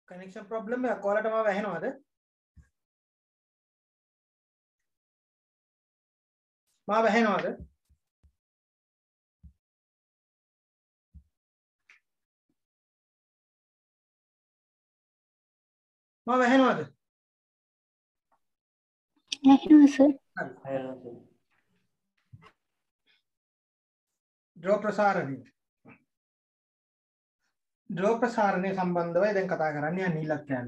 Connection problem එකක් ඔයාලට මාව ඇහෙනවද? මාව ඇහෙනවද? මාව ඇහෙනවද? ඇහෙනවා සර්. හරි. ඩ්‍රෝ ප්‍රසාරණය සම්බන්ධවයි දැන් කතා කරන්නේ යන්නේ ඉලක්කයන්.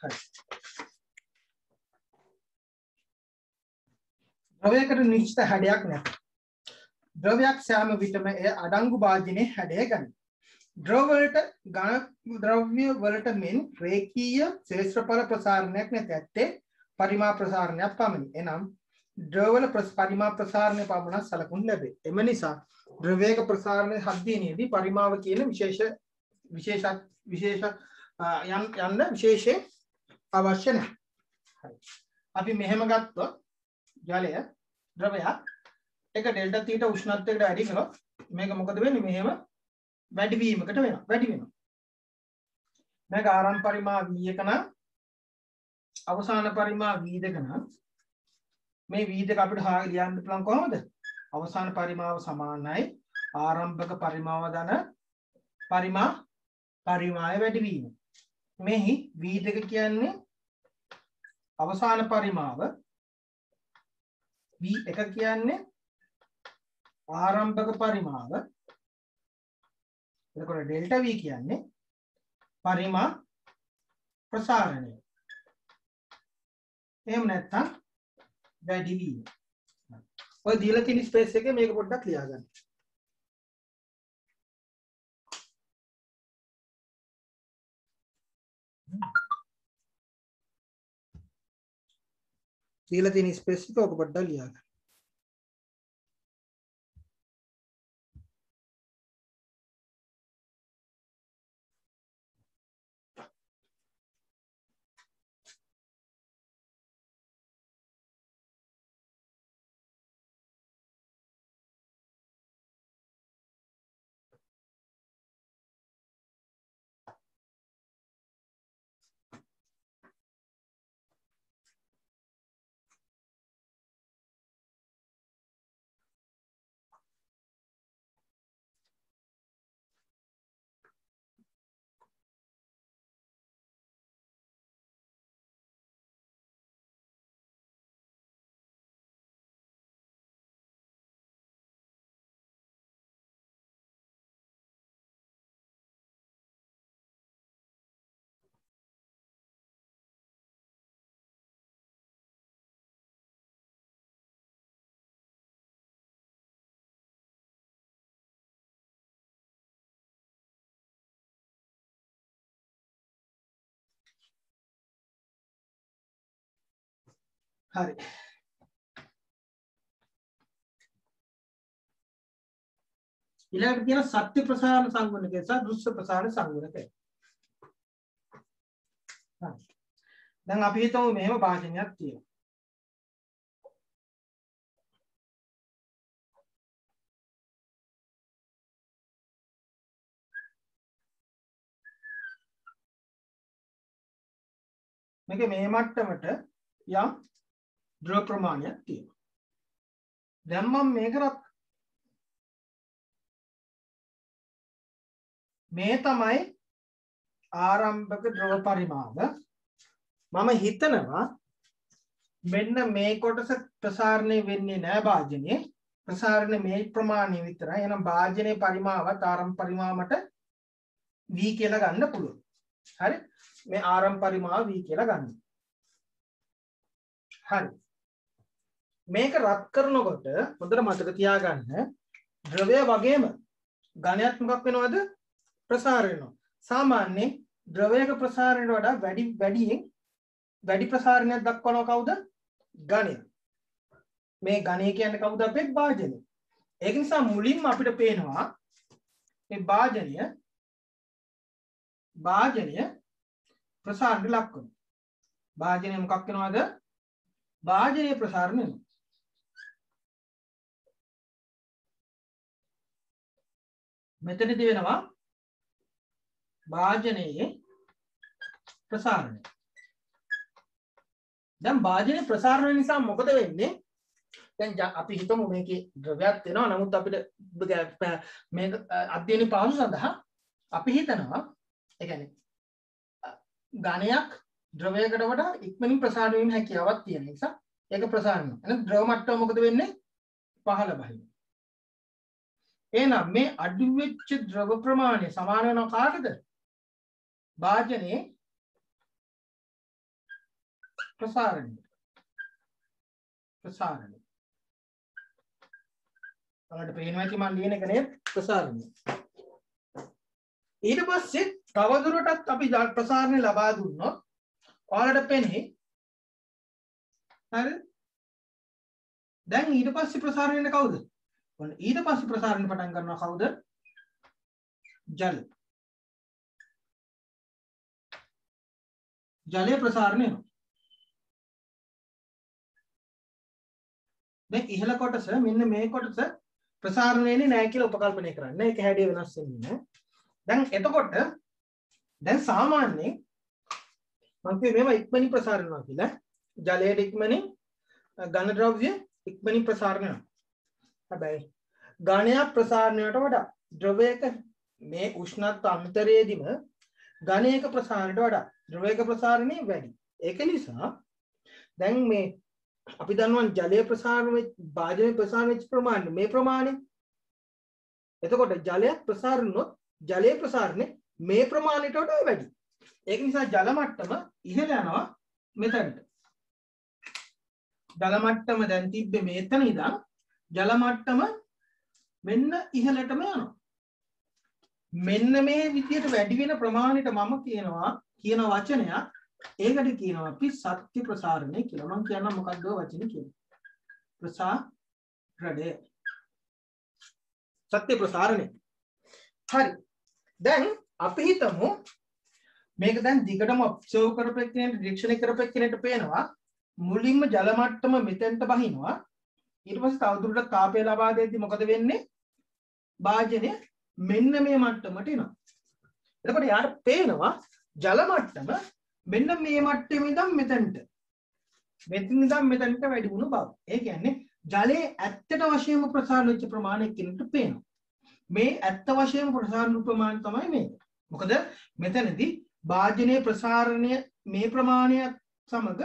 හරි. ද්‍රවයකට නිශ්චිත හැඩයක් නැහැ. ද්‍රවයක් සෑම විටම එය අඩංගු භාජනයේ හැඩය ගනී. ද්‍රව්‍ය වලට මෙන් රේඛීය ක්ෂේත්‍රඵල ප්‍රසාරණයක් නැති ඇත්තේ පරිමා ප්‍රසාරණයක් පමණි. එනම් ද්‍රවවල පරිමා ප්‍රසාරණය පමණක් සලකුණු ලැබේ. එම නිසා ද්‍රවයක ප්‍රසාරණය අධ්‍යයනයේදී පරිමාව කියන විශේෂය අවශ්‍ය නැහැ. හරි. අපි මෙහෙම ගත්තොත් ජලය ද්‍රවයක් එක ඩෙල්ටා තීටා උෂ්ණත්වයකට වැඩි කළොත් මේක මොකද වෙන්නේ? මෙහෙම වැඩි වීමකට වෙනවා. වැඩි වෙනවා. මේක ආරම්භ පරිමා v1 නම් අවසාන පරිමා v2 නම් මේ v2 අපිට ලියන්න පුළුවන් කොහොමද? අවසාන පරිමාව සමානයි ආරම්භක පරිමාව ධන පරිමාය වැඩි වීම. මෙහි v2 කියන්නේ අවසාන පරිමාව, v1 කියන්නේ ආරම්භක පරිමාව. එතකොට ඩෙල්ටා v කියන්නේ පරිමා ප්‍රසාරණය. එහෙම නැත්නම් වැඩි වීම. ඔය දීලා තියෙන ස්පේස් එකේ මේක පොඩ්ඩක් ලියා ගන්න. දීලා තියෙන ස්පේස් එක ඔක පොඩ්ඩක් ලියා ගන්න. හරි. ඊළඟට කියන සත්‍ය ප්‍රසාරණ සංගුණකය සහ දෘශ්‍ය ප්‍රසාරණ සංගුණකය. හරි. දැන් අපි හිතමු මෙහෙම භාජනයක් තියෙනවා. මේක මේ මට්ටමට යම් ද්‍රව ප්‍රමාණයක් තියෙනවා. දැන් මම මේක මේ තමයි ආරම්භක ද්‍රව පරිමාව. මම හිතනවා මෙන්න මේ කොටස ප්‍රසාරණය වෙන්නේ නැහැ භාජනයේ. ප්‍රසාරණය මේ ප්‍රමාණය විතරයි. එහෙනම් භාජනයේ පරිමාවත් ආරම්භ පරිමාවට v කියලා ගන්න පුළුවන්. හරි? මේ ආරම්භ පරිමාව v කියලා ගන්න. හරි. මේක රත් කරනකොට හොඳට මතක තියාගන්න ද්‍රවය වගේම ඝනයත් මොකක් වෙනවද? ප්‍රසාර වෙනවා. සාමාන්‍යයෙන් ද්‍රවයක ප්‍රසාරණයට වඩා වැඩි ප්‍රසාරණයක් දක්වනවා කවුද? ඝනය. මේ ඝනය කියන්නේ කවුද? අපේ භාජනය. ඒක නිසා මුලින්ම අපිට පේනවා මේ භාජනය ප්‍රසාරණයට ලක් වෙනවා. භාජනය මොකක් වෙනවද? භාජනයේ ප්‍රසාරණය වෙනවා. මෙතනදී වෙනවා භාජනයේ ප්‍රසාරණය. දැන් භාජනයේ ප්‍රසාරණය නිසා මොකද වෙන්නේ? දැන් අපි හිතමු මේකේ ද්‍රව්‍යයක් වෙනවා. නමුත් අපිට මේක අධ්‍යයන පහසු සඳහා අපි හිතනවා ඒ කියන්නේ ඝනයක් ද්‍රවයකට වඩා ඉක්මනින් ප්‍රසාරණය වෙන හැකියාවක් තියෙන නිසා ඒක ප්‍රසාරණය. එහෙනම් ද්‍රව මට්ටම මොකද වෙන්නේ? පහළ බහිනවා. එහෙනම් මේ අඩු වෙච්ච ද්‍රව ප්‍රමාණය සමාන වෙනවා කාටද? භාජනයේ ප්‍රසාරණය. ඔයාලට පේනවා ඇති මම ලියන එක නේද? ප්‍රසාරණය. ඊට පස්සේ තවදුරටත් අපි ප්‍රසාරණය ලබා දුන්නොත් ඔයාලට පෙනේ හරි. දැන් ඊට පස්සේ ප්‍රසාරණය වෙන්නේ කවුද? ඔන්න ඊට පස්සේ ප්‍රසාරණය පටන් ගන්නවා කවුද? ජල. ජලයේ ප්‍රසාරණය වෙනවා. දැන් ඉහළ කොටස මෙන්න මේ කොටස ප්‍රසාරණය වෙන්නේ නැහැ කියලා උපකල්පනය කරන්න. ඒක හැඩය වෙනස් වෙන්නේ නැහැ. දැන් එතකොට දැන් සාමාන්‍යයෙන් මම කිව්වේ මේවා ඉක්මනින් ප්‍රසාරණය වෙනවා කියලා. ජලයේ ඉක්මනින් ඝන ද්‍රව්‍ය ඉක්මනින් ප්‍රසාරණය වෙනවා. හැබැයි ඝනයක් ප්‍රසාරණයට වඩා ද්‍රවයක මේ උෂ්ණත්ව අන්තරයේදීම ඝනයක ප්‍රසාරණයට වඩා ද්‍රවයක ප්‍රසාරණය වැඩි. ඒක නිසා දැන් මේ අපි දන්නවා ජලයේ ප්‍රසාරණය වෙච්ච භාජනයේ ප්‍රසාරණය වෙච්ච ප්‍රමාණය මේ ප්‍රමාණය. එතකොට ජලයක් ප්‍රසාරණොත් ජලයේ ප්‍රසාරණය මේ ප්‍රමාණයට වඩා වැඩි. ඒක නිසා ජල මට්ටම ඉහළ යනවා මෙතනට. ජල මට්ටම දැන් තිබ්බේ මෙතන ඉඳන් ජල මට්ටම මෙන්න ඉහළටම යනවා. මෙන්න මේ විදියට වැඩි වෙන ප්‍රමාණයට මම කියන වචනයක් ඒකට කියනවා අපි සත්‍ය ප්‍රසාරණය කියලා. මම කියන්නම් මොකක්ද වචනේ කියන්නේ. ප්‍රසාරණය. සත්‍ය ප්‍රසාරණය. හරි. දැන් අපි හිතමු මේක දැන් දිගටම ඔබ්සර්ව් කරපෙන්නේ නිරීක්ෂණය කරපෙන්නට පේනවා මුලින්ම ජල මට්ටම මෙතෙන්ට බහිනවා. ඊට පස්සේ තවදුරටත් තාපය ලබා දෙද්දි මොකද වෙන්නේ? භාජනය මෙන්න මේ මට්ටමට එනවා. එතකොට යාට පේනවා ජල මට්ටම මෙන්න මේ මට්ටමේ ඉඳන් මෙතනට වැඩි වුණු බව. ඒ කියන්නේ ජලයේ ඇත්තට වශයෙන්ම ප්‍රසාරණය වෙච්ච ප්‍රමාණය කිනට පේනවා. මේ ඇත්ත වශයෙන්ම ප්‍රසාරණ ප්‍රමාණය තමයි මේක. මොකද මෙතනදී භාජනයේ ප්‍රසාරණය මේ ප්‍රමාණය සමග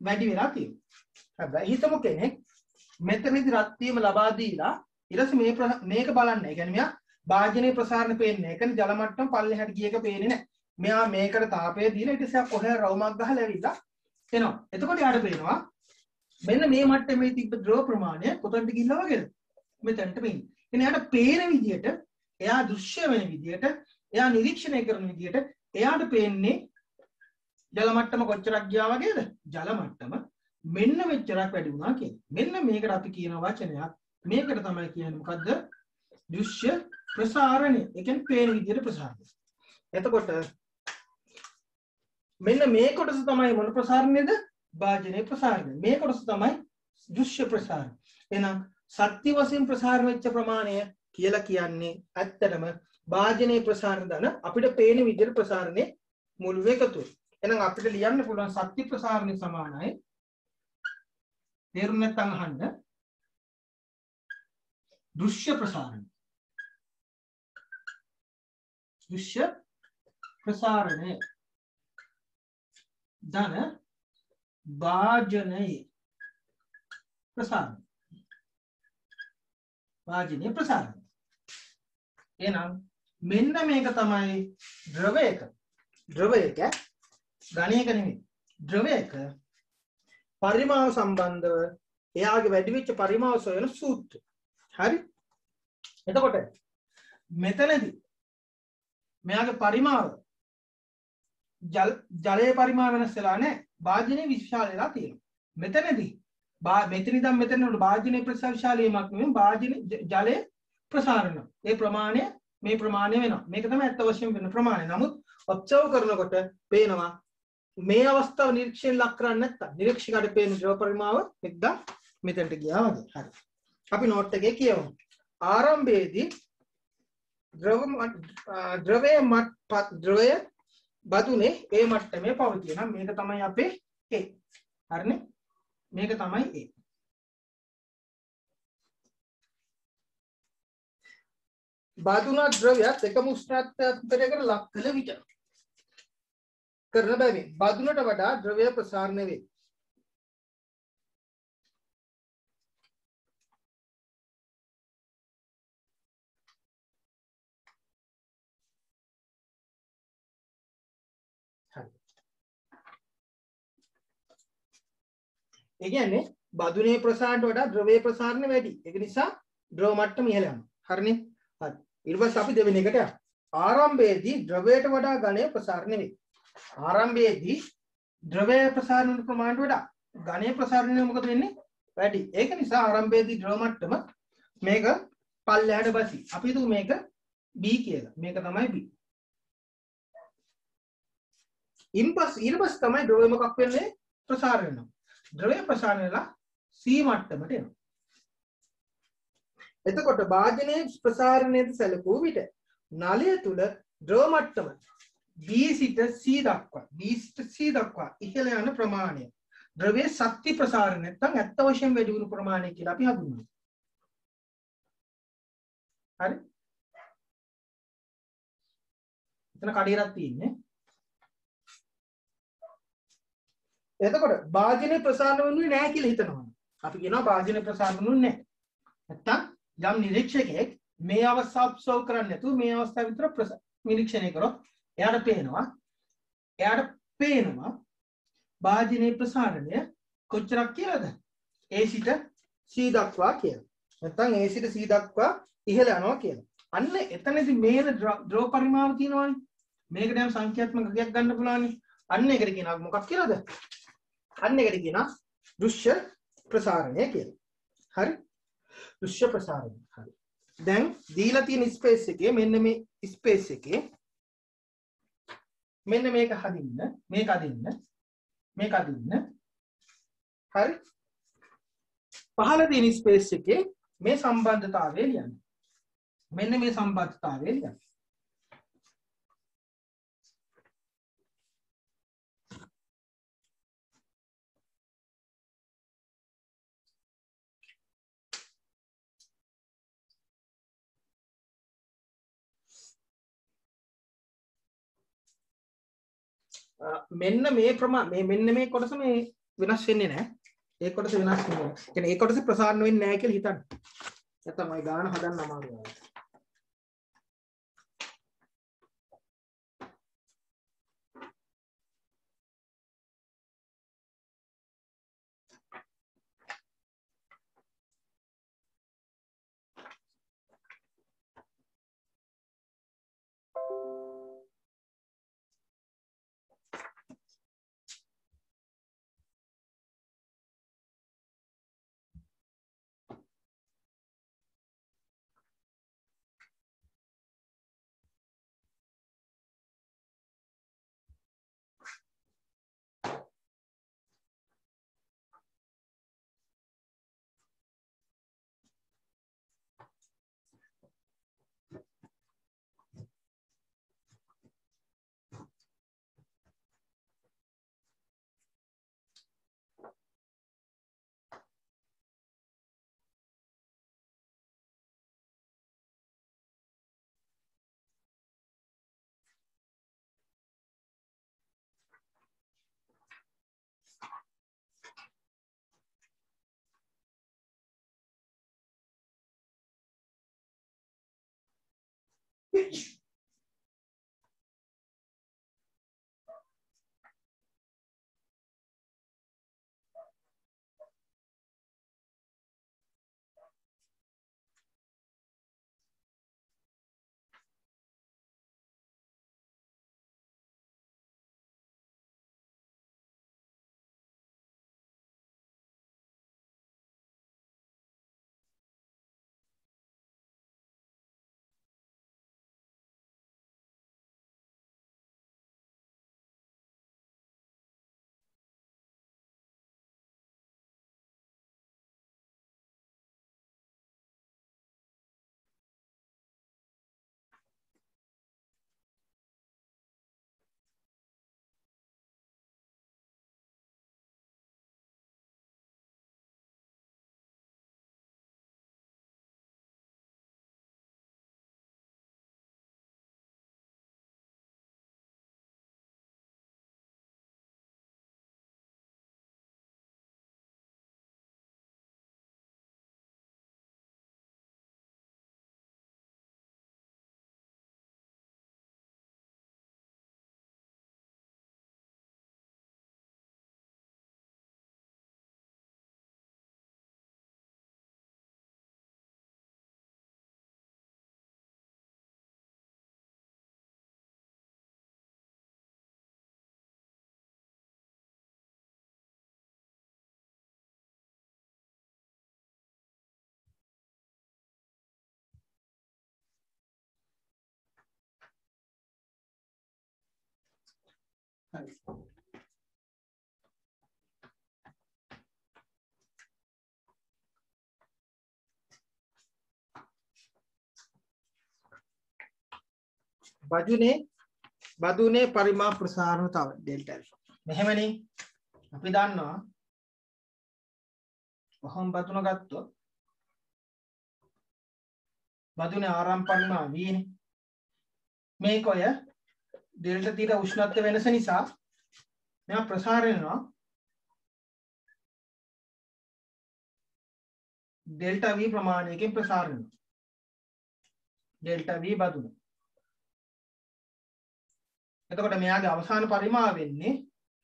වැඩි වෙලා තියෙනවා. හැබැයි හිතමු කෙනෙක් මෙතනදී රත් වීම ලබා දීලා ඊට පස්සේ මේක බලන්න. ඒ කියන්නේ මෙයා භාජනයේ ප්‍රසාරණ පේන්නේ. ඒ කියන්නේ ජල මට්ටම පල්ලෙහාට ගිය එක පේන්නේ නැහැ. මෙයා මේකට තාපය දීලා ඊට පස්සේ කොහේ රවුමක් ගහලා ඇවිල්ලා එනවා. එතකොට යාට පේනවා මෙන්න මේ මට්ටමේ තිබ්බ ද්‍රව ප්‍රමාණය කොතනද ගිහිල්ලා වගේද? මෙතනට පේන්නේ. එනේ යාට පේන විදියට, එයා දෘශ්‍ය වෙන විදියට, එයා නිරීක්ෂණය කරන විදියට එයාට පේන්නේ ජල මට්ටම කොච්චරක් ගියා වගේද? ජල මට්ටම මෙන්න මෙච්චරක් වැඩි වුණා කියන්නේ. මෙන්න මේකට අපි කියන වචනයක්. මේකට තමයි කියන්නේ මොකද්ද? දෘශ්‍ය ප්‍රසාරණය. ඒ කියන්නේ පේන විදියට ප්‍රසාරණය. එතකොට මෙන්න මේ කොටස තමයි මොන ප්‍රසාරණයද? භාජනයේ ප්‍රසාරණය. මේ කොටස තමයි දෘශ්‍ය ප්‍රසාරණය. එහෙනම් සත්‍ය වශයෙන් ප්‍රසාරණය වෙච්ච ප්‍රමාණය කියලා කියන්නේ ඇත්තටම භාජනයේ ප්‍රසාරණ දන අපිට පේන විදිහට ප්‍රසාරණේ මුළු එකතුව. එහෙනම් අපිට ලියන්න පුළුවන් සත්‍ය ප්‍රසාරණය සමානයි තේරුම් නැත්නම් අහන්න දෘශ්‍ය ප්‍රසාරණය. දෘශ්‍ය ප්‍රසාරණය ධන භාජනයේ ප්‍රසාරණය. භාජනයේ ප්‍රසාරණය. එහෙනම් මෙන්න මේක තමයි ද්‍රවයක ඝනයක නෙමෙයි ද්‍රවයක පරිමාව සම්බන්ධව එයාගේ වැඩි වෙච්ච පරිමාව සොයන සූත්‍රය. හරි. එතකොට මෙතනදී මෙයාගේ පරිමාව ජලයේ පරිමාව වෙනස් වෙලා නැහැ. භාජනයේ විශාල වෙලා තියෙනවා. මෙතනදී මෙතන ඉඳන් මෙතනට භාජනයේ ප්‍රසාරශාලීමක් නෙමෙයි භාජනයේ ජලයේ ප්‍රසාරණ. ඒ ප්‍රමාණය මේ ප්‍රමාණය වෙනවා. මේක තමයි අත් අවශ්‍යම වෙන ප්‍රමාණය. නමුත් ඔබ්සර්ව් කරනකොට පේනවා මේ අවස්ථාව නිරීක්ෂණය ලක් කරන්නේ නැත්තම් නිරීක්ෂකයාට පේන ද්‍රව පරිමාව එක්දා මෙතනට ගියා වගේ. හරි. අපි නෝට් එකේ කියවමු. ආරම්භයේදී ද්‍රවය බදුනේ ඒ මට්ටමේ පවතින. මේක තමයි අපේ A. හරිනේ? මේක තමයි A. බදුන ද්‍රවයත් එකම උෂ්ණත්වයකට ලක් කළ විට කරන බැවින් බදුනට වඩා ද්‍රවය ප්‍රසාරණය වේ. ඒ කියන්නේ බදුනේ ප්‍රසාරණයට වඩා ද්‍රවයේ ප්‍රසාරණය වැඩි. ඒක නිසා ද්‍රව මට්ටම ඉහළ යනවා. හරිනේ? හරි. ඊට පස්සේ අපි දෙවෙනි එකට යමු. ආරම්භයේදී ද්‍රවයට වඩා ඝනය ප්‍රසාරණය වේ. ආරම්භයේදී ද්‍රවයේ ප්‍රසාරණ ප්‍රමාණයට වඩා ඝනයේ ප්‍රසාරණය මොකද වෙන්නේ? වැඩි. ඒක නිසා ආරම්භයේදී ද්‍රව මට්ටම මේක පල්ලෙහාට බසි. අපි හිතමු මේක B කියලා. මේක තමයි B. ඊට පස්සේ තමයි ද්‍රවය මොකක් වෙන්නේ? ප්‍රසාරණය වෙනවා. ද්‍රවය ප්‍රසාරණය වෙලා C මට්ටමට එනවා. එතකොට භාජනයේ ප්‍රසාරණයට සැලකූ විට නලය තුල ද්‍රව මට්ටම B සිට C දක්වා ඉහළ යන ප්‍රමාණය ද්‍රවයේ ශක්ති ප්‍රසාරණය නැත්නම් ඇත්ත වශයෙන් වැඩි වුණු ප්‍රමාණය කියලා අපි හඳුන්වනවා. හරි? එතන කඩේරක් තියෙන්නේ. එතකොට භාජනයේ ප්‍රසාරණය වෙන්නේ නැහැ කියලා හිතනවා. අපි කියනවා භාජනයේ ප්‍රසාරණය වෙන්නේ නැහැ. නැත්නම් යම් නිරීක්ෂකයෙක් මේ අවස්ථාව ඔබ්සර්ව් කරන්නේ නැතුව මේ අවස්ථාව විතර නිරීක්ෂණය කරොත් එයාට පේනවා භාජනයේ ප්‍රසාරණය කොච්චරක් කියලාද? A සිට C දක්වා කියලා. නැත්නම් A සිට C දක්වා ඉහළ යනවා කියලා. අන්න එතනදී මේන ද්‍රව පරිමාව තියෙනවානේ. මේකට යම් සංඛ්‍යාත්මක ගයක් ගන්න පුළුවන්නේ. අන්න ඒකට කියනවා මොකක් කියලාද? අන්න ඒකට කියනවා දෘශ්‍ය ප්‍රසාරණය කියලා. හරි? දෘශ්‍ය ප්‍රසාරණය. හරි. දැන් දීලා තියෙන ස්පේස් එකේ මෙන්න මේ ස්පේස් එකේ මෙන්න මේක හදින්න මේක අදින්න හරි. පහළ තියෙන ස්පේස් එකේ මේ සම්බන්ධතාවය ලියන්න. මෙන්න මේ සම්බන්ධතාවය ලියන්න. මෙන්න මේ කොටස මේ වෙනස් වෙන්නේ නැහැ. ඒ කොටස වෙනස් වෙන්නේ නැහැ. කියන්නේ ඒ කොටස ප්‍රසාරණය වෙන්නේ නැහැ කියලා හිතන්න. නැත්නම් ඔය ගාන හදන්න අමාරුයි. හරි. බදුනේ පරිමා ප්‍රසාරණතාව ඩෙල්ටා ඇල්ෆා. මෙහෙමනේ අපි දන්නවා ඔහොම බදුන ගත්තොත් බදුනේ ආරම්භ පරිමා v නේ. මේක ඔය ඩෙල්ටා තීටා උෂ්ණත්ව වෙනස නිසා මෙයා ප්‍රසාරණය වෙනවා ඩෙල්ටා v ප්‍රමාණයකින් ප්‍රසාරණය වෙනවා. Delta v බදුන. එතකොට මෙයාගේ අවසාන පරිමාව වෙන්නේ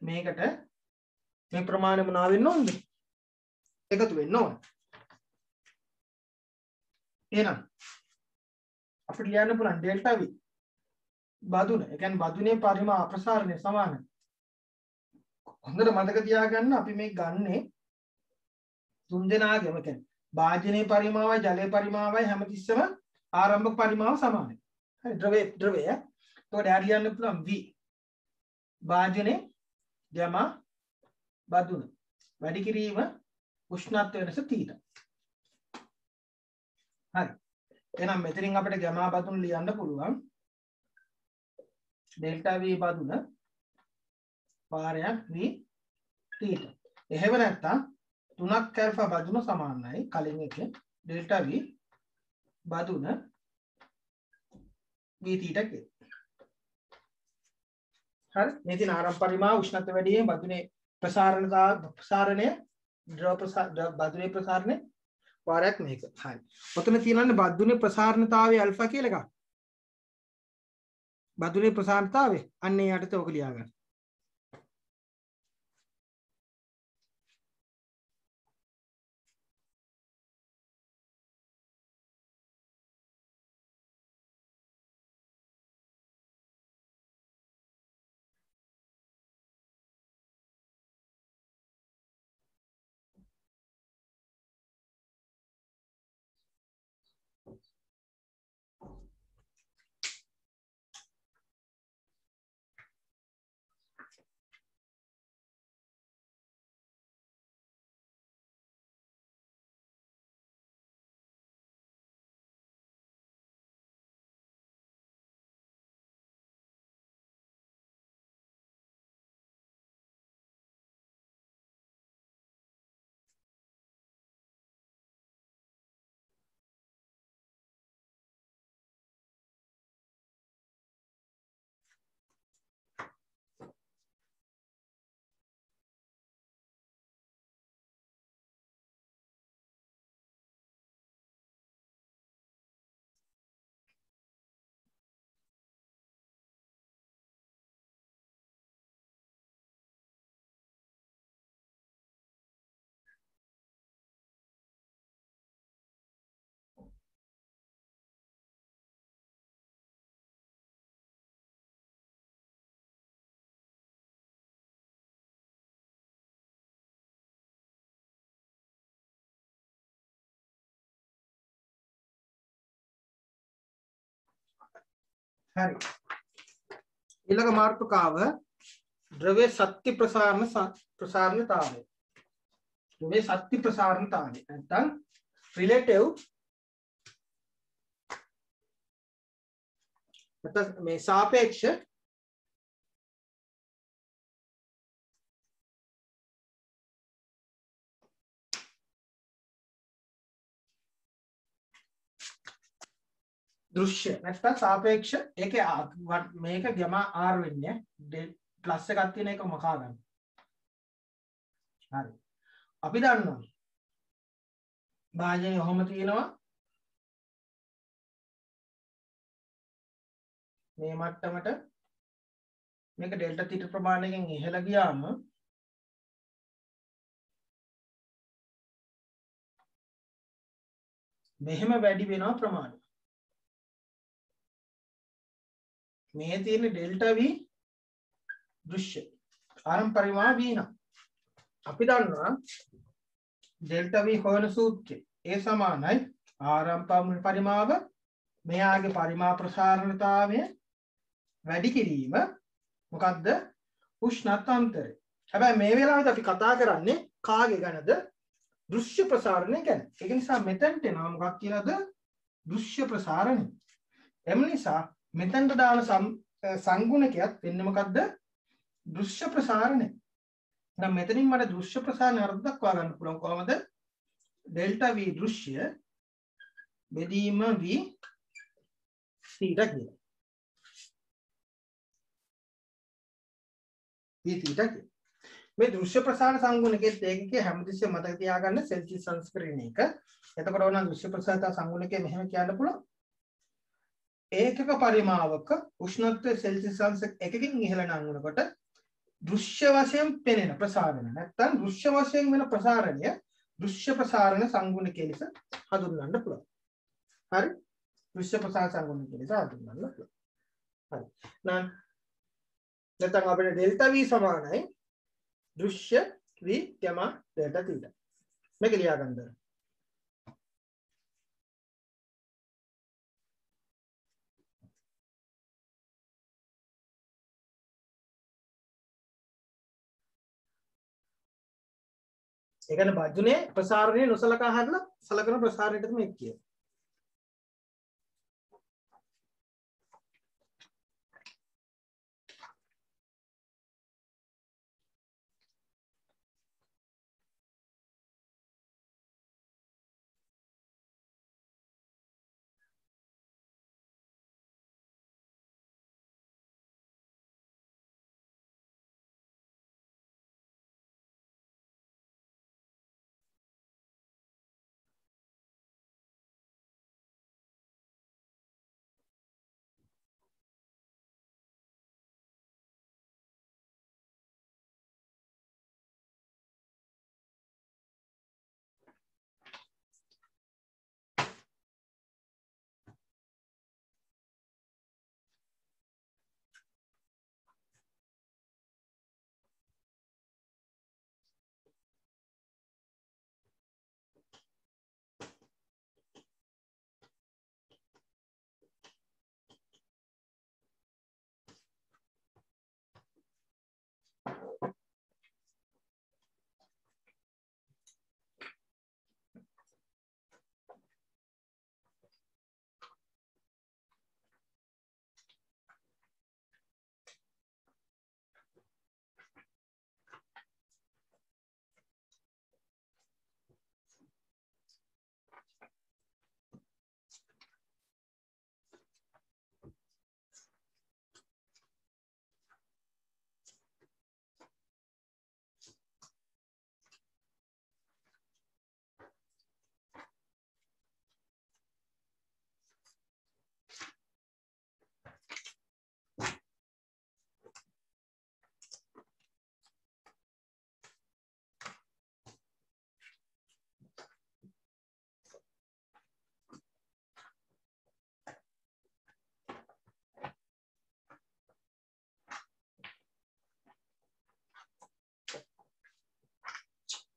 මේකට මේ ප්‍රමාණය මොනවා වෙන්න ඕනද? එකතු වෙන්න ඕන. එහෙනම් අපිට ලියන්න පුළුවන් ඩෙල්ටා v බදුන. ඒ කියන්නේ බදුනේ පරිමා අප්‍රසාරණය සමානයි. හොඳට මතක තියාගන්න අපි මේ ගන්නේ තුන් දෙනාගේම කියන්නේ භාජනයේ පරිමාවයි ජලයේ පරිමාවයි හැමතිස්සෙම ආරම්භක පරිමාව සමානයි. හරි ද්‍රවය. එතකොට යාට ලියන්න පුළුවන් v භාජනයේ ගමා බදුන වැඩි කිරීම උෂ්ණත්ව වෙනස තීටා. හරි. එහෙනම් මෙතනින් අපිට ගමා බදුන ලියන්න පුළුවන් ඩෙල්ටා v බදුන පාරයක් v තීටා. එහෙම නැත්නම් 3ක් ඇල්ෆා බදුන සමානයි කලින් එකේ ඩෙල්ටා v බදුන v තීටා කියලා. හරි. මේ තියෙන ආරම්භ පරිමාව උෂ්ණත්ව වැඩි වීම බදුනේ ප්‍රසාරණය බදුනේ ප්‍රසාරණය පාරයක් මේක. හරි. ඔතන තියෙනන්නේ බදුනේ ප්‍රසාරණතාවය ඇල්ෆා කියලා එකක්. බදුනේ ප්‍රසාරණතාවය අන්නේ යටතේ ඔක ලියා ගන්න. හරි. ඊළඟ මාතෘකාව ද්‍රව්‍ය ශක්ති ප්‍රසාරණතාවය. ද්‍රව්‍ය ශක්ති ප්‍රසාරණතාවය නැත්නම් රිලේටිව් නැත්නම් මේ සාපේක්ෂ දෘශ්‍ය නැත්නම් සාපේක්ෂ ඒකේ මේක ගමා r වෙන්නේ ප්ලස් එකක් තියෙන එක මකා ගන්න. හරි. අපි දන්නවා භාජනය ඔහොම තියෙනවා මේ මට්ටමට මේක ඩෙල්ටා තීටා ප්‍රමාණයකින් ඉහළ ගියාම මෙහෙම වැඩි වෙනවා ප්‍රමාණය. මේ තියෙන ඩෙල්ටා v දෘශ්‍ය ආරම්භ පරිමාව v නම් අපි දන්නවා ඩෙල්ටා v හොයන සූත්‍රය ඒ සමානයි ආරම්භ පරිමාව මෙයාගේ පරිමා ප්‍රසාරණතාවය වැඩි කිරීම මොකද්ද උෂ්ණත්වන්තරය. හැබැයි මේ වෙලාවට අපි කතා කරන්නේ කාගේ ගැනද? දෘශ්‍ය ප්‍රසාරණය ගැන. ඒක නිසා මෙතනට එනවා මොකක් කියලාද? දෘශ්‍ය ප්‍රසාරණය. එම නිසා මෙතනට දාන සංගුණකයක් වෙන්නේ මොකද්ද? දෘශ්‍ය ප්‍රසාරණය. නම් මෙතනින් මට දෘශ්‍ය ප්‍රසාරණය අර්ථ දක්වා ගන්න පුළුවන් කොහොමද? ඩෙල්ටා v දෘශ්‍ය බෙදීම v θ කියලා. v θ කියලා. මේ දෘශ්‍ය ප්‍රසාරණ සංගුණකයේ ඒකකයේ හැමතිස්සෙම මතක තියාගන්න සෙල්සියස් සංස්කරණය එක. එතකොට ඕන දෘශ්‍ය ප්‍රසාරණ සංගුණකයේ මෙහෙම කියන්න පුළුවන්. ඒකක පරිමාවක උෂ්ණත්වය සෙල්සියස් අංශ 1කින් ඉහළ නංවනකොට දෘශ්‍ය වශයෙන් පෙනෙන ප්‍රසාරණය නැත්නම් දෘශ්‍ය වශයෙන් වෙන ප්‍රසාරණය දෘශ්‍ය ප්‍රසාරණ සංගුණකයේ ලෙස හඳුන්වන්න පුළුවන්. හරි? දෘශ්‍ය ප්‍රසාරණ සංගුණකයේ ලෙස හඳුන්වන්න පුළුවන්. හරි. නැත්නම් අපිට ඩෙල්ටා v සමානයි දෘශ්‍ය v ගාමා ඩෙල්ටා θ. මේක ලියා ගන්න. ඒ කියන්නේ බද්ධුනේ ප්‍රසාරණය නොසලකා හරිලා සලකන ප්‍රසාරණයට මේක කියනවා.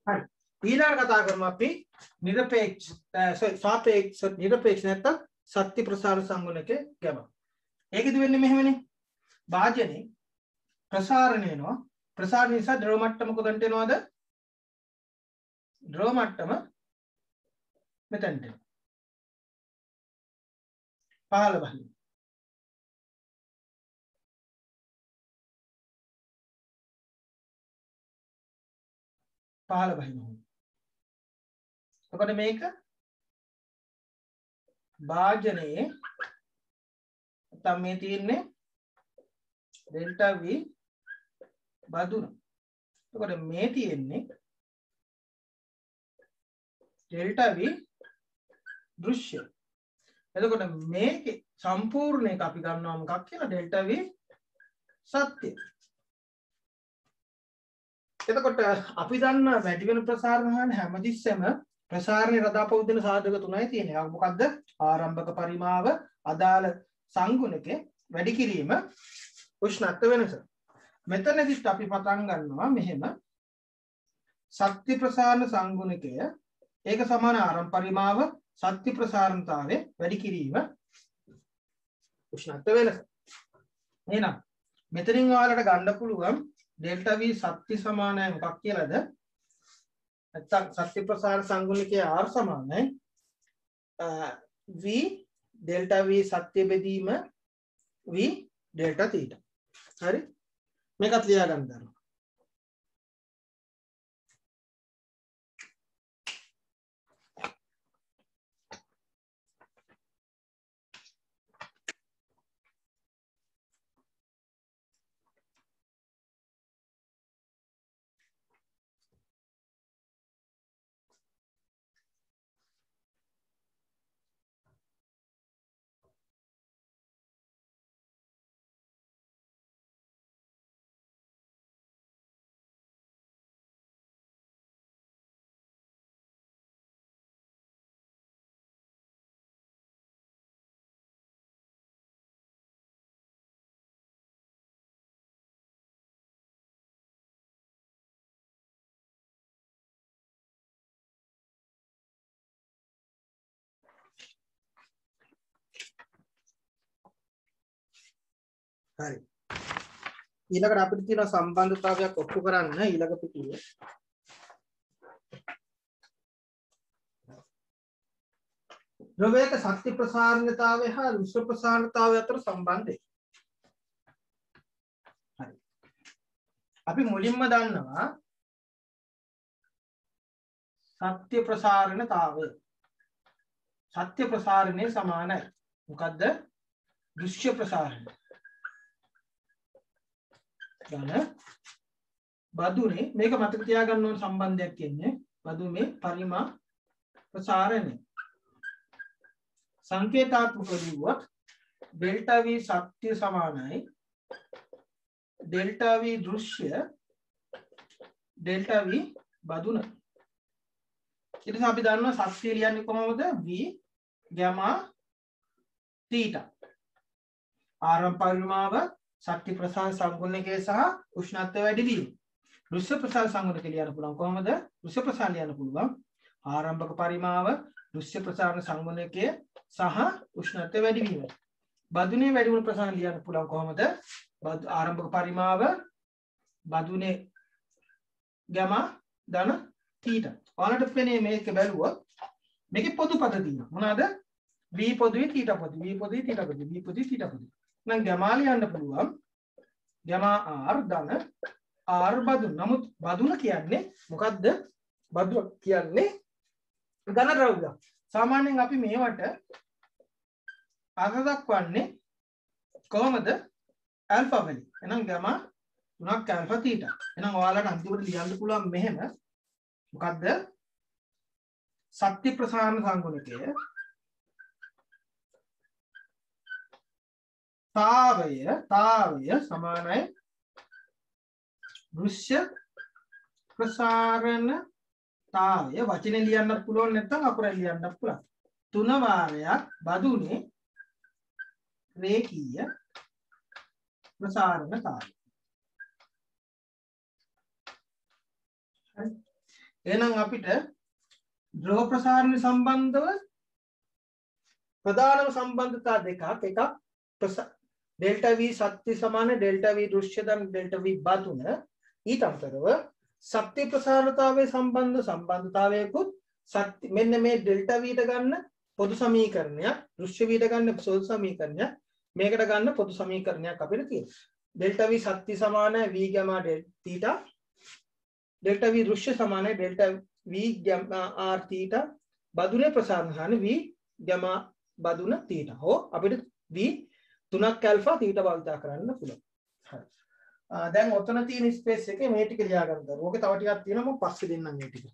හරි. ඊළඟ කතා කරමු අපි නිරපේක්ෂ සාපේක්ෂ නිරපේක්ෂ නැත්නම් සත්‍ය ප්‍රසාර සංගුණකේ ගැම. ඒකෙදි වෙන්නේ මෙහෙමනේ. භාජනේ ප්‍රසාරණය වෙනවා. ප්‍රසාරණය නිසා ද්‍රව මට්ටම කොතනට එනවද? ද්‍රව මට්ටම මෙතනට එනවා. පහළ බහින. පහළ බහිනවා. එතකොට මේක භාජනයේ නැත්නම් මේ තියෙන්නේ ඩෙල්ටා v බදුන. එතකොට මේ තියෙන්නේ ඩෙල්ටා v දෘශ්‍ය. එතකොට මේකේ සම්පූර්ණ එක අපි ගන්නවා මොකක් කියලා? ඩෙල්ටා v සත්‍ය. එතකොට අපි දන්න වැඩි වෙන ප්‍රසාරණ හැමතිස්සෙම ප්‍රසාරණය රඳාපවතින සාධක තුනයි තියෙන්නේ. ඒක මොකද්ද? ආරම්භක පරිමාව, අදාළ සංගුණකේ වැඩි කිරීම, උෂ්ණත්ව වෙනස. මෙතනදිත් අපි පටන් ගන්නවා මෙහෙම සත්‍ය ප්‍රසාරණ සංගුණකය ඒක සමාන ආරම්භ පරිමාව, සත්‍ය ප්‍රසාරණතාවය වැඩි කිරීම, උෂ්ණත්ව වෙනස. එහෙනම් මෙතනින් ඔයාලට ගන්න පුළුවන් ඩෙල්ටා V සත්‍ය සමානයි මොකක් කියලාද? නැත්තම් සත්‍ය ප්‍රසාර සංගුණිකයේ R සමානයි V ඩෙල්ටා V සත්‍ය බෙදීම V ඩෙල්ටා තීටා. හරි? මේකත් ලියා ගන්න දරනවා. හරි. ඊළඟට අපිට තියෙන සම්බන්ධතාවයක් ඔප්පු කරන්න ඊළඟ පිටුවේ. ද්‍රවයක ශක්ති ප්‍රසාරණතාවය හා විශ්ව ප්‍රසාරණතාවය අතර සම්බන්ධය. හරි. අපි මුලින්ම දන්නවා සත්‍ය ප්‍රසාරණතාවය. සත්‍ය ප්‍රසාරණය සමානයි. මොකද්ද? දෘශ්‍ය ප්‍රසාරණය. ගන්න බදුනේ මේක මතක තියාගන්න ඕන සම්බන්ධයක් කියන්නේ බදුමේ පරිමා ප්‍රසාරණය. සංකේතාත්මක ලිව්වොත් ඩෙල්ටා V සත්‍ය සමානයි ඩෙල්ටා V දෘශ්‍ය ඩෙල්ටා V බදුන. ඊට පස්සේ අපි දන්නවා සත්‍ය ලියන්නේ කොහොමද? V gamma theta. ආරම්භ පරිමාව ශක්ති ප්‍රසාර සංගුණකයේ සහ උෂ්ණත්වය වැඩි වීම. දෘශ්‍ය ප්‍රසාර සංගුණකය ලියන්න පුළුවන් කොහොමද? දෘශ්‍ය ප්‍රසාර ලියන්න පුළුවන් ආරම්භක පරිමාව දෘශ්‍ය ප්‍රසාර සංගුණකයේ සහ උෂ්ණත්වය වැඩි වීම. බදුනේ වැඩි වුණු ප්‍රසාර ලියන්න පුළුවන් කොහොමද? ආරම්භක පරිමාව බදුනේ ගැමා ධන තීටා. ඔයාලට පෙනේ මේක බැලුවොත් මේකේ පොදු පද තියෙනවා. මොනවාද? V පොදුවේ තීටා පොදු. V පොදුවේ තීටා පොදු. V පොදුවේ තීටා පොදු. නම් ගැමා ලියන්න පුළුවන් ගැමා R ධන R බදුන. නමුත් බදුන කියන්නේ මොකද්ද? බදුන කියන්නේ ඝන ද්‍රව්‍ය. සාමාන්‍යයෙන් අපි මේවට අර්ථ දක්වන්නේ කොහොමද? ඇල්ෆා වලින්. එහෙනම් ගැමා 3ක් ඇල්ෆා තීටා. එහෙනම් ඔයාලට අන්තිමට ලියන්න පුළුවන් මෙහෙම මොකද්ද? ශක්ති ප්‍රසාරණ සංගුණකය තාවය සමානයි දෘශ්‍ය ප්‍රසාරණතාවය. වචනේ ලියන්න පුළුවන් නැත්නම් අකුරෙන් ලියන්න පුළුවන්. 3 වාරයක් බදුනේ රේඛීය ප්‍රසාරණතාවය. එහෙනම් අපිට ද්‍රව ප්‍රසාරණ සම්බන්ධව ප්‍රධානම සම්බන්ධතා දෙකක්. එකක් ඩෙල්ටා V සත්‍ය සමාන ඩෙල්ටා V දෘශ්‍ය ධන ඩෙල්ටා V බදුන. ඊට අමතරව සත්‍ය ප්‍රසාරණතාවයේ සම්බන්ධතාවයකුත් සත්‍ය මෙන්න මේ ඩෙල්ටා V ට ගන්න පොදු සමීකරණයක් දෘශ්‍ය V ට ගන්න පොදු සමීකරණයක් මේකට ගන්න පොදු සමීකරණයක් අපිට තියෙනවා. ඩෙල්ටා V සත්‍ය සමාන V gamma theta delta V දෘශ්‍ය සමාන delta V gamma R theta බදුනේ ප්‍රසාරණ V ගැමා බදුන තීටා. හෝ අපිට V 3ක් ඇල්ෆා තීටා භාවිත කරන්න පුළුවන්. හරි. දැන් ඔතන තියෙන ස්පේස් එකේ මේ ටික ලියා ගන්න දරුවෝ. ඕකේ තව ටිකක් තියෙනවා මම පස්සේ දෙන්නම් මේ ටික.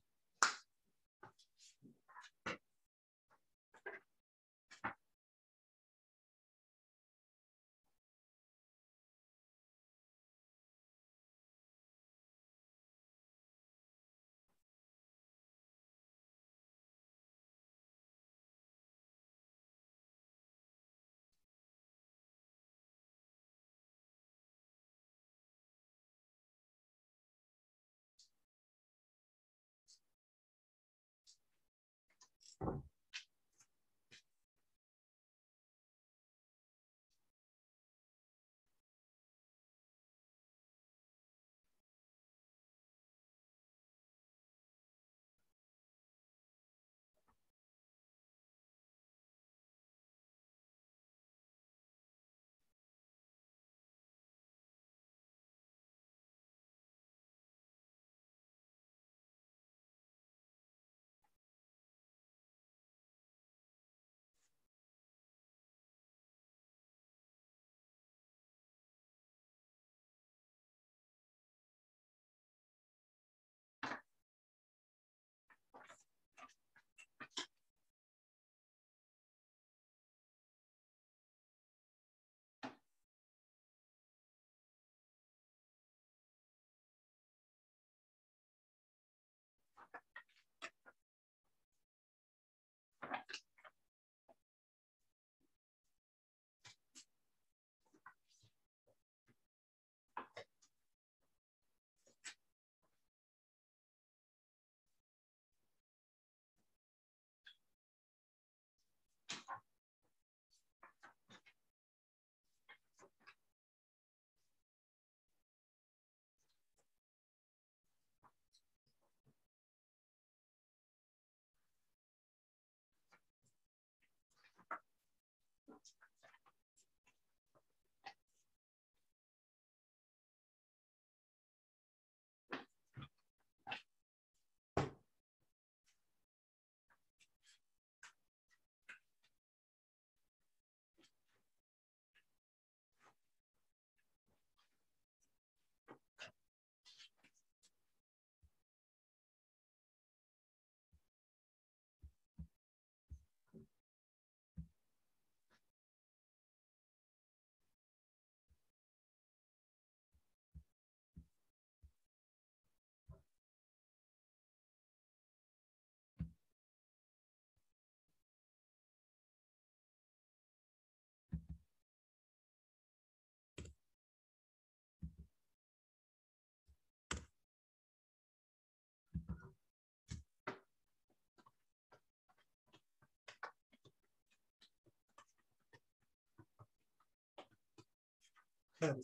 හරි.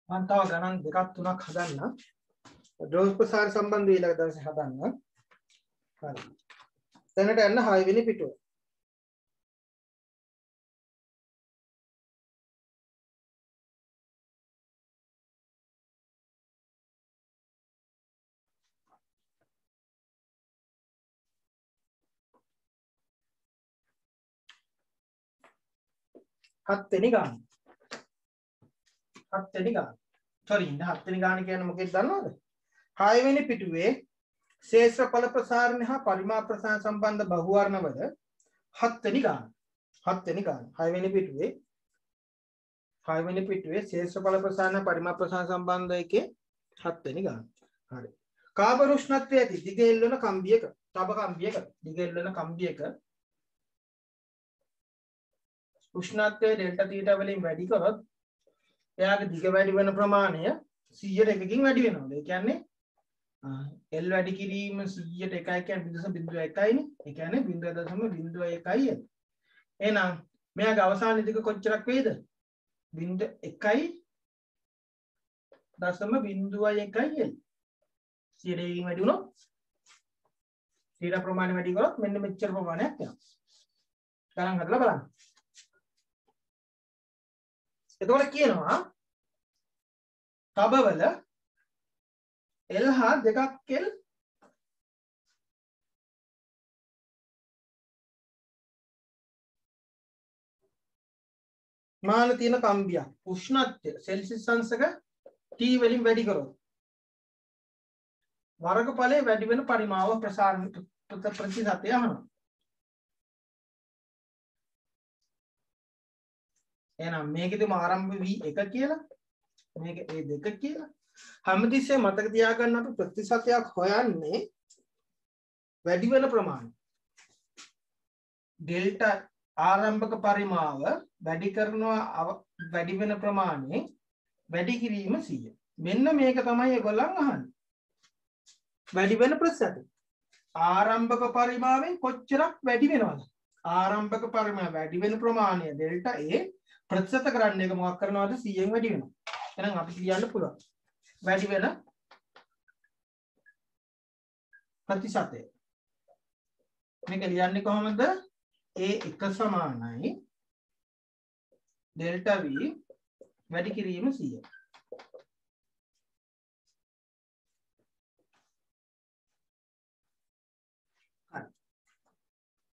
මම තව ගණන් දෙකක් තුනක් හදන්න. ද්‍රව ප්‍රසාර සම්බන්ධ ඊළඟ දවසේ හදන්න. හරි. දැනට යන්න 6 වෙනි පිටුව. හත්වෙනි ගාන. හත්වෙනි ගාන. sorry ඉන්න හත්වෙනි ගාන කියන්නේ මොකක්ද දන්නවද? 6 වෙනි පිටුවේ ශේෂ්ත්‍රඵල ප්‍රසාරණ හා පරිමාප ප්‍රසාරණ සම්බන්ධ බහුවර්ණවල 7 වෙනි ගාන. 7 වෙනි ගාන. 6 වෙනි පිටුවේ ශේෂ්ත්‍රඵල ප්‍රසාරණ පරිමාප ප්‍රසාරණ සම්බන්ධ එකේ 7 වෙනි ගාන. හරි. කාබන් උෂ්ණත්වයේ ඇති දිග එල්ලන කම්බියක, තබ කම්බියක, දිග එල්ලන කම්බියක උෂ්ණත්වය ඩෙල්ටා තීටා වලින් වැඩි කරොත් එයාගේ දිග වැඩි වෙන ප්‍රමාණය 100ට එකකින් වැඩි වෙනවා. ඒ කියන්නේ L වැඩි කිරීම 100ට 1 කියන්නේ 0.01යිනේ. ඒ කියන්නේ 0.01යි. එහෙනම් මෙයාගේ අවසාන දිග කොච්චරක් වෙයිද? 0.1.01යි L. 100ට එකකින් වැඩි වුණොත් තීටා ප්‍රමාණය වැඩි කරොත් මෙන්න මෙච්චර ප්‍රමාණයක් යනවා. ගණන් හදලා බලන්න. එතකොට කියනවා තබවල L හා දෙකක් L මාන තියෙන කම්බියක් උෂ්ණත්වය සෙල්සියස් අංශක T වලින් වැඩි කරොත් වර්ගඵලයේ වැඩි වෙන පරිමාව ප්‍රසාරණ ප්‍රතිශතය අහනවා. එහෙනම් මේකෙදිම ආරම්භ V1 කියලා මේක A2 කියලා හැමතිස්සෙම මතක තියාගන්න අපි ප්‍රතිශතයක් හොයන්නේ වැඩි වෙන ප්‍රමාණය. ඩෙල්ටා ආරම්භක පරිමාව වැඩි කරනවා වැඩි වෙන ප්‍රමාණය වැඩි කිරීම 100. මෙන්න මේක තමයි ඒගොල්ලන් අහන්නේ. වැඩි වෙන ප්‍රතිශතය. ආරම්භක පරිමාවෙන් කොච්චරක් වැඩි වෙනවද? ආරම්භක පරිමාව වැඩි වෙන ප්‍රමාණය ඩෙල්ටා A ප්‍රතිශත කරන්න එක මොකක් කරනවද 100න් වැඩි වෙනවා. එහෙනම් අපි කියන්න පුළුවන් වැඩි වෙන ප්‍රතිශතය. මේක ලියන්නේ කොහොමද? A1 සමානයි ඩෙල්ටා V වැඩි කිරීම 100.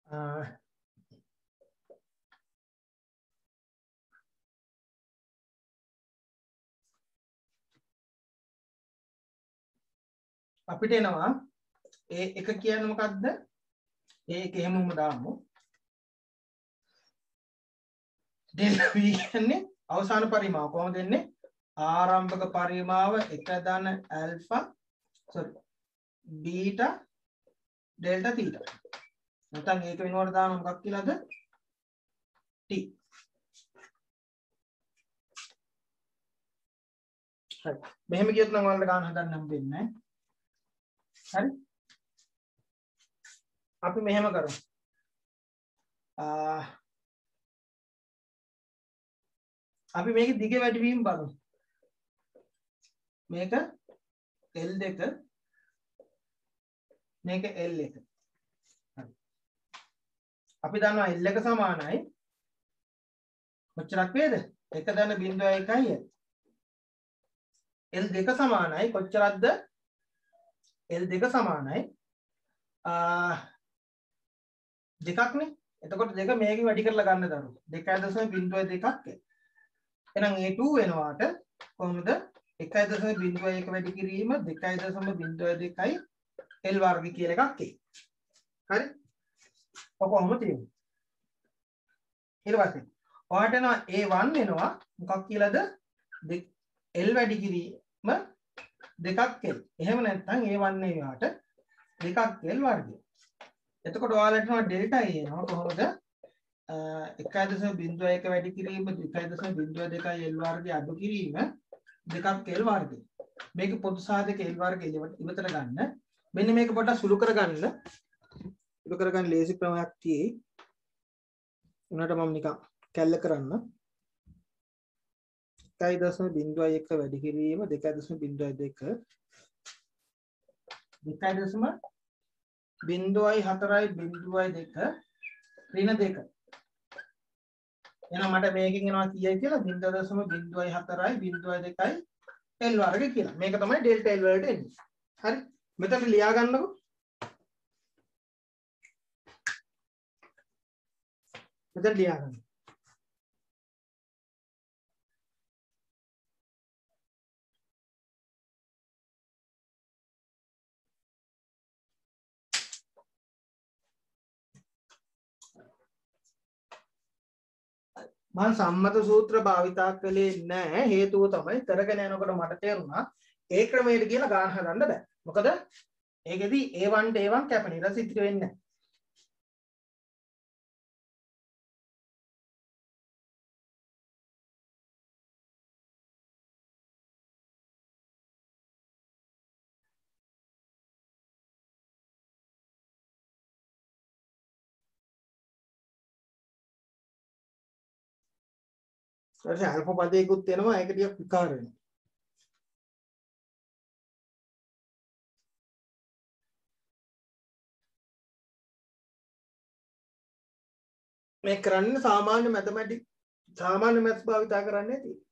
හරි. අපිට එනවා A1 කියන්නේ මොකද්ද? A1 එහෙමම දාමු. ඩෙල්ටා V කියන්නේ අවසාන පරිමාව කොහොමද එන්නේ? ආරම්භක පරිමාව 1 ධන ඇල්ෆා බීටා ඩෙල්ටා තීටා. නැත්නම් ඒක වෙනවට දාන මොකක් කියලාද? T. හරි. මෙහෙම කියොත් නම් ඔයාලට ගන්න හදන්න හම්බෙන්නේ නැහැ. හරි. අපි මෙහෙම කරමු. අපි මේක දිග වැඩි වීම බලමු. මේක L2 මේක L1. හරි. අපි දන්නවා L1 සමානයි කොච්චරක් වේද? 1.01යි. L2 සමානයි කොච්චරක්ද? L2 සමානයි දෙකක්නේ. එතකොට දෙක මේකෙන් වැඩි කරලා ගන්න දරුවෝ. 2.02ක්. එහෙනම් A2 වෙනවාට කොහොමද? 1.01 වැඩි කිරීම 2.02යි L වර්ග කියලා එකක් එයි. හරි? ඔක කොහොම තියෙන්නේ? ඊට පස්සේ ඔයාට එනවා A1 වෙනවා මොකක් කියලාද? L වැඩි කිරීම 2ක් L. එහෙම නැත්නම් A1 එයාට 2ක් L වර්ගය. එතකොට ඔයාලට එනවා ඩෙල්ටා A එනවා කොහොමද? 1.01 වැඩි කිරීම 1.02යි L වර්ගය අඩු කිරීම 2ක් L වර්ගය. මේක පොදු සාධක L වර්ග ඉවතට ගන්න. මෙන්න මේක පොඩ්ඩක් සුළු කරගන්න. සුළු කරගන්න ලේසි ක්‍රමයක් තියෙයි. උනට මම නිකන් කැල්ල කරන්න. 1.01 වැඩි කිරීම 2.02 2.04 ඍණ 2. එහෙනම් මට මේකෙන් එනවා කීයයි කියලා 0.04 0.2 L වර්ග කියලා. මේක තමයි ඩෙල්ටා L වලට එන්නේ. හරි. මෙතන ලියා ගන්නකො. මෙතන ලියා ගන්න. මම සම්මත සූත්‍ර භාවිතා කළේ නැහැ. හේතුව තමයි කරගෙන යනකොට මට තේරුණා ඒ ක්‍රමයට කියලා ගාන හදන්න බෑ. මොකද ඒකෙදි A1 ට A1 කැපෙන ඊට පස්සේ ඉතිරි වෙන්නේ නැහැ. ඊට පස්සේ අල්ෆා පදයකුත් එනවා. ඒක ටිකක් විකාර වෙනවා. මේ කරන්නේ සාමාන්‍ය මැත්ස් භාවිතා කරන්නේ තියෙන්නේ.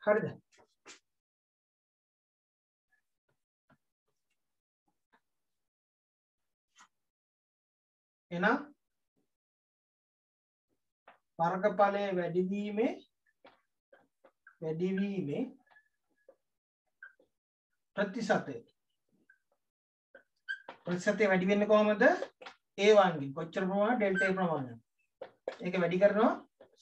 හරිද? එහෙනම් වර්ගඵලයේ වැඩිවීමේ ප්‍රතිශතය වැඩි වෙන්නේ කොහොමද? A1 ගෙන් කොච්චර ප්‍රමාණයක් ඩෙල්ටා A ප්‍රමාණයක්. ඒක වැඩි කරනවා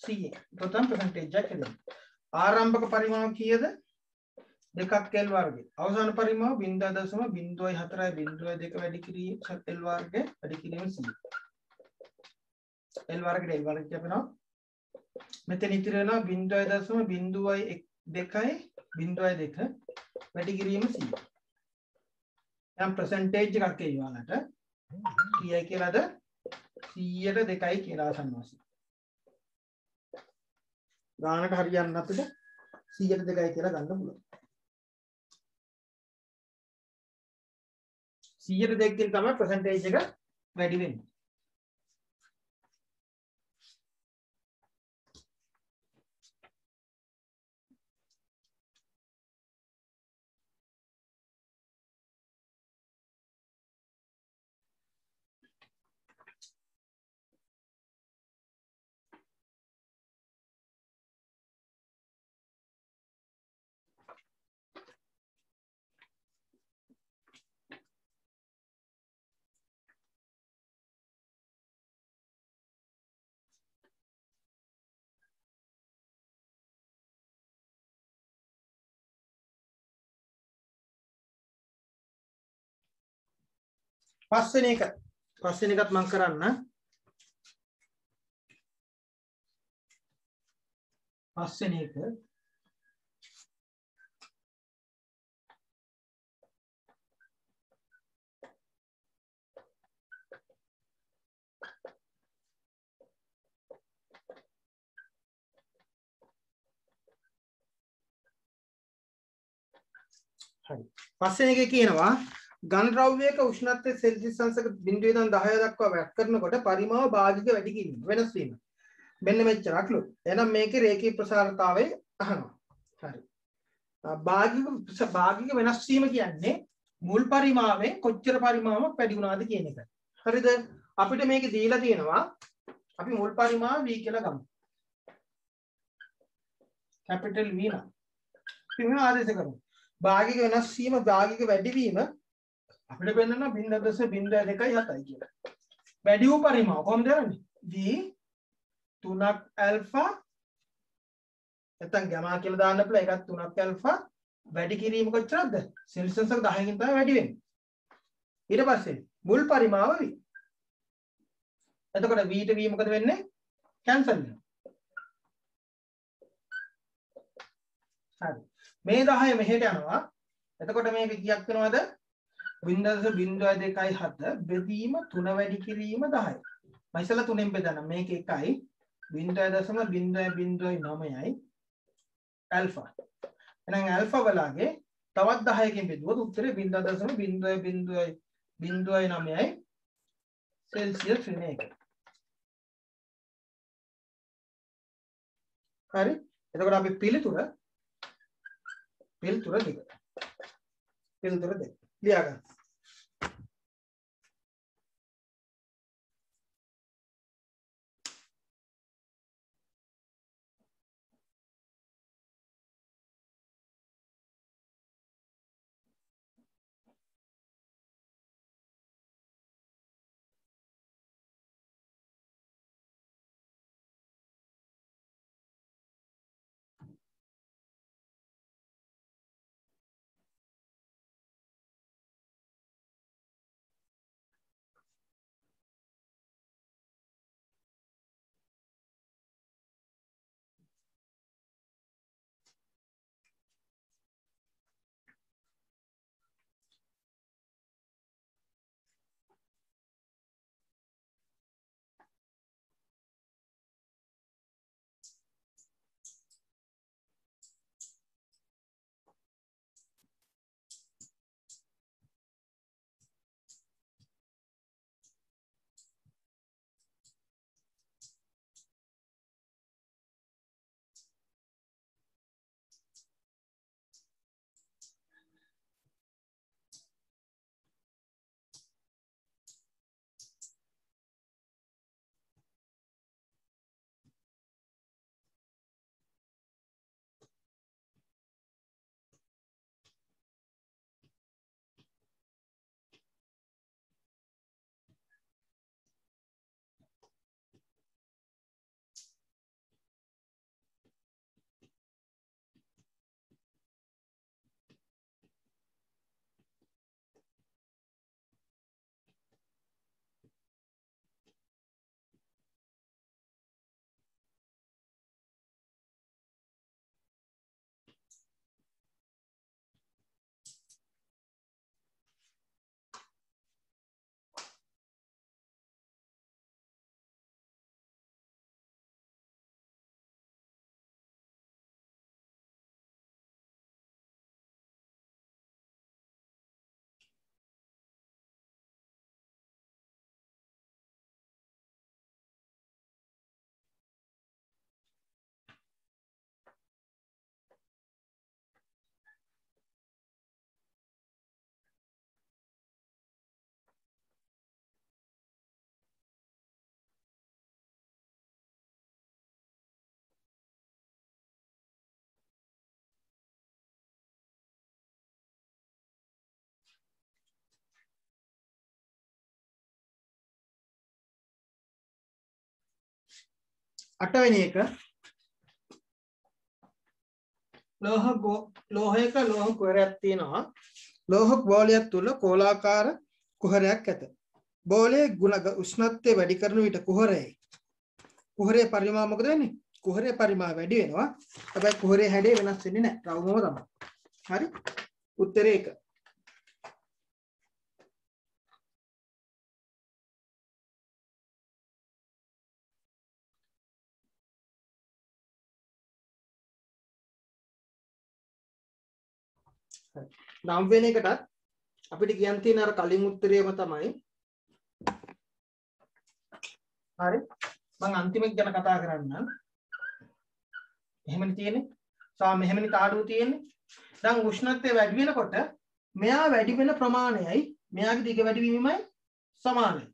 100. එතකොට percentage එකක් එනවා. ආරම්භක පරිමාණ කීයද? 2ක් L වර්ගය. අවසාන පරිමාණ 0.04 0.2 වැඩි කිරීම L වර්ගය වැඩි කිරීම 100. L වර්ගයට L වර්ගය කියනවා. මෙතන ඉතිරි වෙනවා 0.02 0.2 වැඩි කිරීම 100. දැන් percentage එකක් එයිවලට කීයයි කියලාද? 100ට 2යි කියලා ආසන්න වශයෙන්. ගානට හරියන්න අපිට 100ට 2යි කියලා ගන්න පුළුවන්. 100ට 2කින් තමයි percentage එක වැඩි වෙන්නේ. පස්වෙනි එකත් මම කරන්න. පස්වෙනි එක හරි. පස්වෙනි එකේ කියනවා ඝන ද්‍රව්‍යයක උෂ්ණත්වය සෙල්සියස් අංශක 0.10 දක්වා වැඩි කරනකොට පරිමාව භාගික වැඩි කිරීම වෙනස් වීම. මෙන්න මෙච්චරක්ලු. එහෙනම් මේකේ රේඛීය ප්‍රසාරතාවය අහනවා. හරි. භාගික වෙනස් වීම කියන්නේ මුල් පරිමාවෙන් කොච්චර පරිමාවක් වැඩි වුණාද කියන එක. හරිද? අපිට මේක දීලා තියෙනවා. අපි මුල් පරිමාව v කියලා ගමු. කැපිටල් v නා. අපි මේ ආදේශ කරමු. භාගික වෙනස් වීම භාගික වැඩි වීම අපිට වෙන්නන 0.02 කියලා. වැඩි වූ පරිමාව කොහොමද කරන්නේ? v 3ක් ඇල්ෆා නැත්නම් ගාමා කියලා දාන්න පුළුවන්. ඒකත් 3ක් ඇල්ෆා වැඩි කිරීම කොච්චරද? සෙල්සියස් 10කින් තමයි වැඩි වෙන්නේ. ඊට පස්සේ මුල් පරිමාව v. එතකොට v ට v මොකද වෙන්නේ? කැන්සල් වෙනවා. හරි. මේ 10 මෙහෙට යනවා. එතකොට මේක කීයක් වෙනවද? 0.027 බෙදීම 3 වැඩි කිරීම 10. මම ඉස්සෙල්ලා 3ෙන් බෙදන්නම්. මේක 1යි 0.009යි ඇල්ෆා. එහෙනම් ඇල්ෆා වලගේ තවත් 10කින් බෙදුවොත් උත්තරේ 0.009යි සෙල්සියස් වෙන එක. හරි. එතකොට අපි පිළිතුර දෙක. ලියා ගන්න. අටවෙනි එක ලෝහයක ලෝහ කුහරයක් තියෙනවා. ලෝහ ගෝලයක් තුල ගෝලාකාර කුහරයක් ඇත. බෝලයේ උෂ්ණත්වය වැඩි කරන විට කුහරයේ පරිමාව මොකද වෙන්නේ? කුහරයේ පරිමාව වැඩි වෙනවා. හැබැයි කුහරයේ හැඩය වෙනස් වෙන්නේ නැහැ. රවුමම තමයි. හරි? උත්තරේ 1. නම් වෙන එකටත් අපිට කියන්න තියෙන අර කලින් උත්තරේම තමයි. හරි මම අන්තිම එක ගැන කතා කරන්නම්. එහෙමනේ තියෙන්නේ. මෙහෙමනේ කාඩුව තියෙන්නේ. දැන් උෂ්ණත්වය වැඩි වෙනකොට මෙයා වැඩි වෙන ප්‍රමාණයයි මෙයාගේ දිග වැඩි වීමයි සමානයි.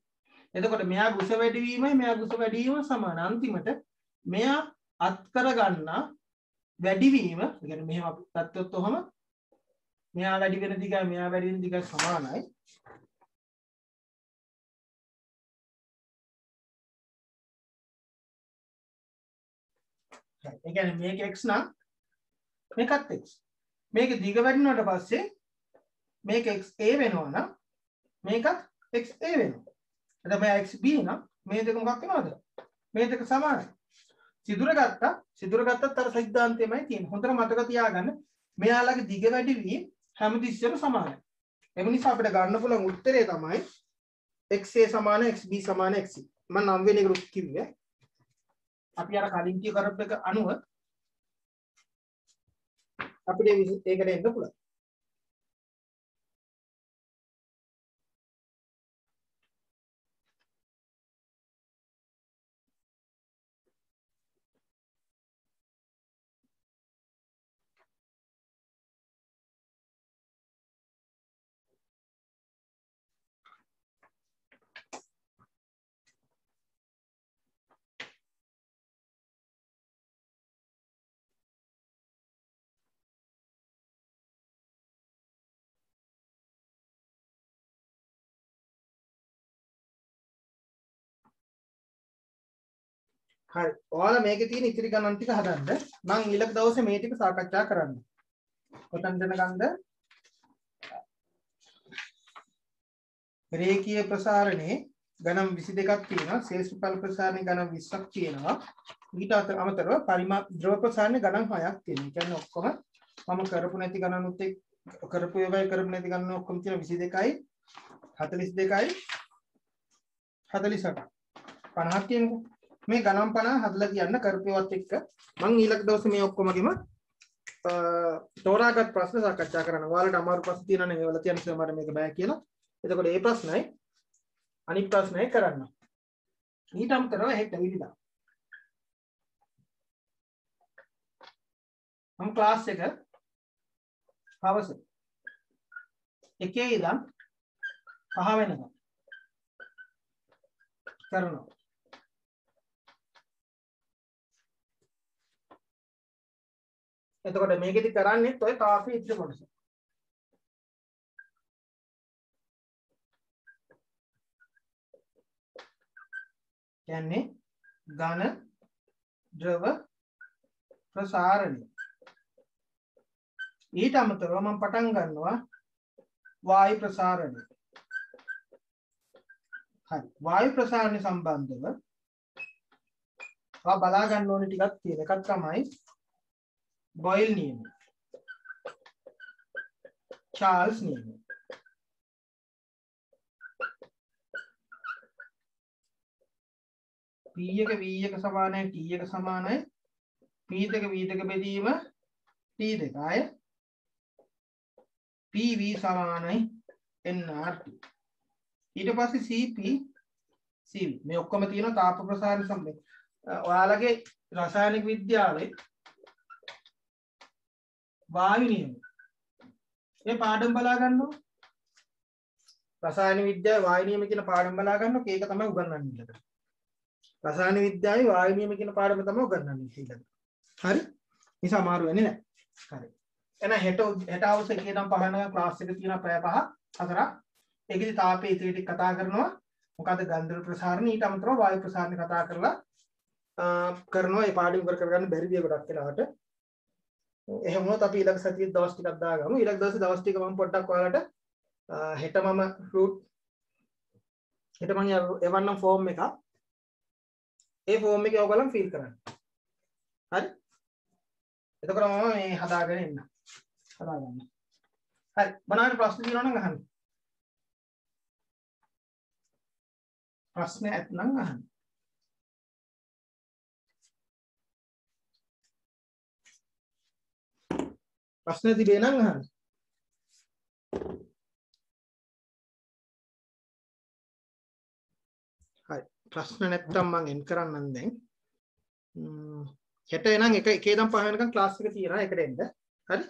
එතකොට මෙයාගේ උස වැඩි වීමයි මෙයාගේ උස වැඩි වීම සමානයි. අන්තිමට මෙයා අත් කර ගන්න වැඩි වීම, ඒ කියන්නේ මෙහෙම අපි ගත්තොත් ඔහම මෙයා වැඩි වෙන දිගයි මෙයා වැඩි වෙන දිගයි සමානයි. ඒ කියන්නේ මේක x නම් මේකත් x. මේක දිග වැඩිනවට පස්සේ මේක xa වෙනවා නම් මේකත් xa වෙනවා. එතකොට මේ xb නම් මේ දෙක මොකක් වෙනවද? මේ දෙක සමානයි. සිදුර ගත්තත් අර සිද්ධාන්තයමයි තියෙන්නේ. හොඳට මතක තියාගන්න. මෙයාලගේ දිග වැඩි වීම හැමතිස්සෙම සමානයි. ඒ නිසා අපිට ගන්න පුළුවන් උත්තරය තමයි xa සමාන xb සමාන xc. මම නම් වෙන එක කිව්වේ. අපි අර කලින් කිය කරප් එක අනුව අපිට ඒකට එන්න පුළුවන්. හරි. ඔයාලා මේකේ තියෙන ඉතිරි ගණන් ටික හදන්න. මම ඊළඟ දවසේ මේ ටික සාකච්ඡා කරන්න. කොතනද ගන්නද? රේඛීය ප්‍රසාරණේ ගණන් 22ක් තියෙනවා. ශේෂ්ඨඵල ප්‍රසාරණේ ගණන් 20ක් තියෙනවා. ඊට අමතරව ද්‍රව ප්‍රසාරණේ ගණන් 6ක් තියෙනවා. ඒ කියන්නේ ඔක්කොම මම කරපු නැති ගණනුත් එක්ක කරපු ඒවායි කරපු නැති ගණන් ඔක්කොම තියෙන 22යි 42යි 48ක් 50ක් තියෙනවා. මේ ගණන් 50 හදලා කියන්න කරපේවත් එක්ක මම ඊළඟ දවසේ මේ ඔක්කොමගෙම තෝරාගත් ප්‍රශ්න සාකච්ඡා කරනවා. ඔයාලට අමාරු ප්‍රශ්න තියෙනවා නම් ඒවල තියන්න මට මේක බෑ කියලා. එතකොට මේ ප්‍රශ්නයි අනිත් ප්‍රශ්නයි කරන්න. ඊට අමතරව හෙට විදිහට මම ක්ලාස් එක හවස 1 ඉඳන් 5 වෙනකම් කරනවා. එතකොට මේකෙදි කරන්නේත් ඔය කාපි ඉදිරි කොටස. කියන්නේ ඝන ද්‍රව ප්‍රසාරණය. ඊට අමතරව මම පටන් ගන්නවා වායු ප්‍රසාරණය. හරි. වායු ප්‍රසාරණය සම්බන්ධව බලා ගන්න ඕනේ ටිකක් තියෙන එකක් තමයි බොයිල් නියම, චාල්ස් නියම. P එක V එක සමානයි T එක සමානයි P දෙක V දෙක බෙදීම T දෙක අය PV සමානයි nRT. ඊට පස්සේ CP CV මේ ඔක්කොම තියෙන තාප ප්‍රසාරණ සම්බන්ධ. ඔයාලගේ රසායනික විද්‍යාවේ වායු නියම මේ පාඩම් බලා ගන්නවා. රසායන විද්‍යාවේ වායු නියම කියන පාඩම් බලා ගන්නවා. ඒක තමයි උගන්වන්නේ ඊළඟට. රසායන විද්‍යාවේ වායු නියම කියන පාඩම තමයි උගන්වන්නේ ඊළඟට. හරි? නිසා අමාරු වෙන්නේ නැහැ. හරි. එහෙනම් හෙට හවස එකේ ඉඳන් 5 වෙනකම් ක්ලාස් එක තියෙනවා පැය 5 4ක්. ඒකෙදි තාපයේ ඉතිරි ටික කතා කරනවා. මොකද ගන්ධ ප්‍රසාරණ ඊට අමතරව වායු ප්‍රසාරණ කතා කරලා කරනවා. ඒ පාඩම ඉවර කරගන්න බැරි විදිය ගොඩක් වෙලාවට. එහෙම වුණොත් අපි ඊළඟ සතියේ දවස් ටිකක් දාගමු. ඊළඟ දවසේ දවස් ටික මම පොඩ්ඩක් ඔයාලට හෙට මම ෆෘට් හෙට මම එවන්නම් ෆෝම් එකක්. ඒ ෆෝම් එකේ ඔයගොල්ලන් ෆිල් කරන්න. හරි? එතකොට මම මේ හදාගෙන එන්න. හදාගන්න. හරි. මොනවාරි ප්‍රශ්න තියෙනවා නම් අහන්න. ප්‍රශ්න ඇත්නම් අහන්න. ප්‍රශ්න තිබේ නම් අහන්න. හරි. ප්‍රශ්න නැත්තම් මම එන් කරන්නම් දැන්. හෙට එනං එක ඉඳන් 5 වෙනකන් ක්ලාස් එක තියෙනවා. ඒකට එන්න. හරි?